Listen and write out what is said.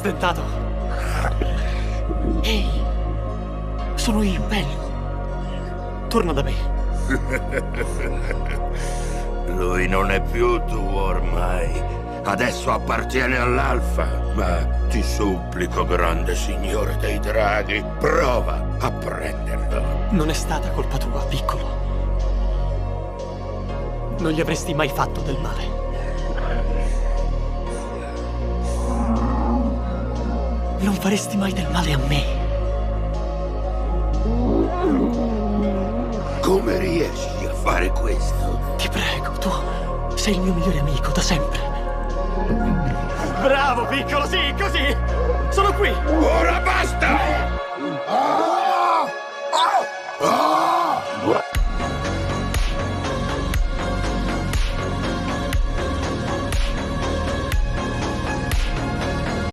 Sdentato. Ehi, sono io, bello. Torna da me. Lui non è più tuo ormai. Adesso appartiene all'Alfa. Ma ti supplico, grande signore dei draghi, prova a prenderlo. Non è stata colpa tua, piccolo. Non gli avresti mai fatto del male. Non faresti mai del male a me. Come riesci a fare questo? Ti prego, tu sei il mio migliore amico da sempre. Bravo, piccolo, sì, così! Sono qui! Ora basta!